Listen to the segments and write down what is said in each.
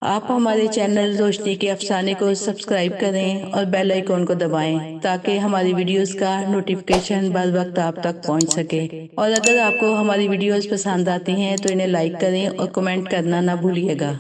آپ ہمارے چینل روشنی کے افسانے کو سبسکرائب کریں اور بیل آئیکن کو دبائیں تاکہ ہماری ویڈیوز کا نوٹیفیکیشن بر وقت آپ تک پہنچ سکے۔ اور اگر آپ کو ہماری ویڈیوز پسند آتی ہیں تو انہیں لائک کریں اور کمنٹ کرنا نہ بھولیے گا۔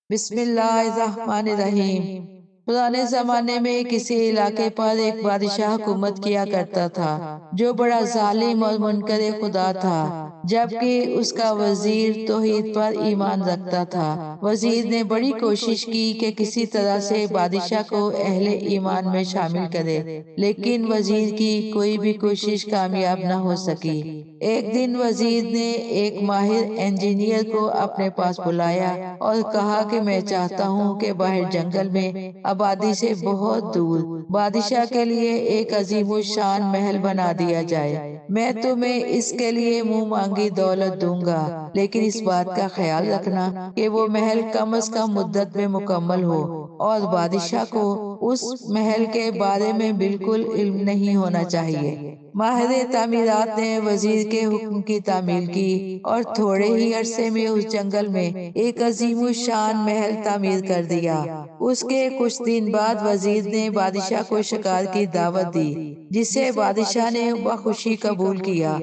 بسم اللہ الرحمن الرحیم۔ پرانے زمانے میں کسی علاقے پر ایک بادشاہ حکومت کیا کرتا تھا جو بڑا ظالم اور منکر خدا تھا، جبکہ اس کا وزیر توحید پر ایمان رکھتا تھا۔ وزیر نے بڑی کوشش کی کہ کسی طرح سے بادشاہ کو اہل ایمان میں شامل کرے، لیکن وزیر کی کوئی بھی کوشش کامیاب نہ ہو سکی۔ ایک دن وزیر نے ایک ماہر انجینئر کو اپنے پاس بلایا اور کہا کہ میں چاہتا ہوں کہ باہر جنگل میں آبادی سے بہت دور بادشاہ کے لیے ایک عظیم الشان محل بنا دیا جائے۔ میں تمہیں اس کے لیے منہ مانگی دولت دوں گا، لیکن اس بات کا خیال رکھنا کہ وہ محل کم از کم مدت میں مکمل ہو اور بادشاہ کو اس محل کے بارے میں بالکل علم نہیں ہونا چاہیے۔ ماہر تعمیرات نے وزیر کے حکم کی تعمیل کی اور تھوڑے ہی عرصے میں اس جنگل میں ایک عظیم الشان محل تعمیر کر دیا۔ اس کے کچھ دن بعد وزیر نے بادشاہ کو شکار کی دعوت دی، جسے بادشاہ نے بخوشی قبول کیا۔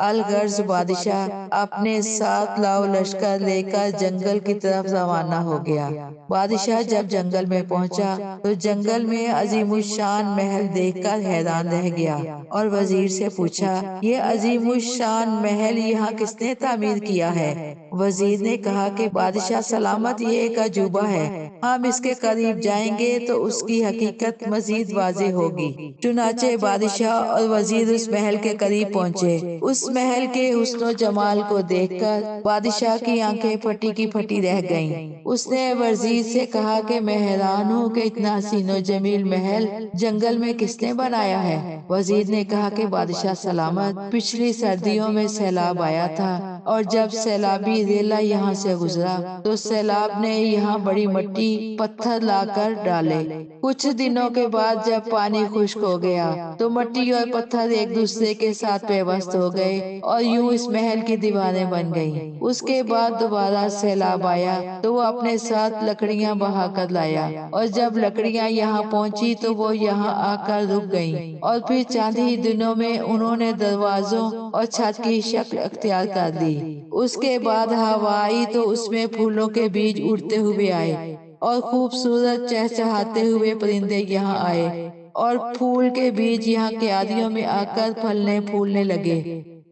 الغرض بادشاہ اپنے ساتھ لاؤ لشکر لے کر جنگل کی طرف روانہ ہو گیا۔ بادشاہ جب جنگل میں پہنچا تو جنگل میں عظیم الشان محل دیکھ کر حیران رہ گیا اور وزیر سے پوچھا، یہ عظیم الشان محل یہاں کس نے تعمیر کیا ہے؟ وزیر نے کہا کہ بادشاہ سلامت، یہ ایک عجوبہ ہے، ہم اس کے قریب جائیں گے تو اس کی حقیقت مزید واضح ہوگی۔ چنانچہ بادشاہ اور وزیر اس محل کے قریب پہنچے۔ اس محل کے حسن و جمال کو دیکھ کر بادشاہ کی آنکھیں پھٹی کی پھٹی رہ گئیں۔ اس نے وزیر سے کہا کہ میں حیران ہوں کہ اتنا حسین و جمیل محل جنگل میں کس نے بنایا ہے؟ وزیر نے کہا کہ بادشاہ سلامت، پچھلی سردیوں میں سیلاب آیا تھا اور جب سیلابی ریلا یہاں سے گزرا تو سیلاب نے یہاں بڑی مٹی پتھر لا کر ڈالے۔ کچھ دنوں کے بعد جب پانی خشک ہو گیا تو مٹی اور پتھر ایک دوسرے کے ساتھ پیوست ہو گئے اور یوں اس محل کی دیواریں بن گئیں۔ اس کے بعد دوبارہ سیلاب آیا تو وہ اپنے ساتھ لکڑیاں بہا کر لایا، اور جب لکڑیاں یہاں پہنچی تو وہ یہاں آ کر رک گئیں، اور پھر چند ہی دنوں میں انہوں نے دروازوں اور چھت کی شکل اختیار کر لی۔ اس کے بعد ہوا آئی تو اس میں پھولوں کے بیج اڑتے ہوئے آئے اور خوبصورت چہچہاتے ہوئے پرندے یہاں آئے، اور پھول کے بیج یہاں کیاریوں میں آ کر پھلنے پھولنے لگے،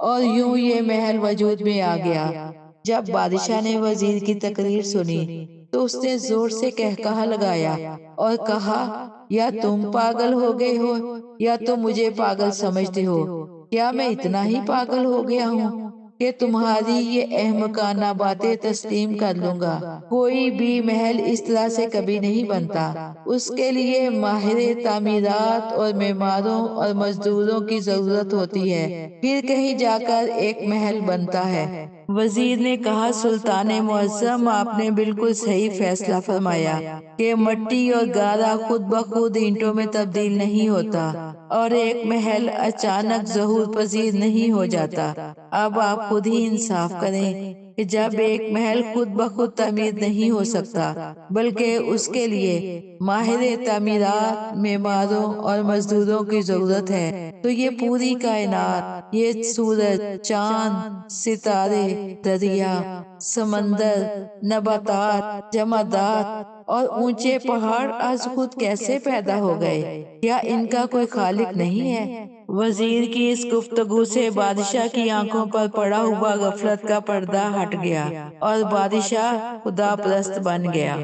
اور یوں یہ محل وجود میں آ گیا۔ جب بادشاہ نے وزیر کی تقریر سنی تو اس نے زور سے قہقہہ لگایا اور کہا، یا تم پاگل ہو گئے ہو یا تم مجھے پاگل سمجھتے ہو؟ کیا میں اتنا ہی پاگل ہو گیا ہوں کہ تمہاری یہ احمقانہ باتیں تسلیم کر لوں گا؟ کوئی بھی محل اس طرح سے کبھی نہیں بنتا، اس کے لیے ماہر تعمیرات اور معماروں اور مزدوروں کی ضرورت ہوتی ہے، پھر کہیں جا کر ایک محل بنتا ہے۔ وزیر نے کہا، سلطان معظم، آپ نے بالکل صحیح فیصلہ فرمایا کہ مٹی اور گارا خود بخود اینٹوں میں تبدیل نہیں ہوتا اور ایک محل اچانک ظہور پذیر نہیں ہو جاتا۔ اب آپ خود ہی انصاف کریں کہ جب ایک محل خود بخود تعمیر نہیں ہو سکتا بلکہ اس کے لیے ماہر تعمیرات، معماروں اور مزدوروں کی ضرورت ہے، تو یہ پوری کائنات، یہ سورج، چاند، ستارے، دریا، سمندر، نباتات، جمادات اور اونچے پہاڑ از خود کیسے پیدا ہو گئے؟ کیا ان کا کوئی خالق نہیں ہے؟ وزیر کی اس گفتگو سے بادشاہ کی آنکھوں پر پڑا ہوا غفلت کا پردہ ہٹ گیا اور بادشاہ خدا پرست بن گیا۔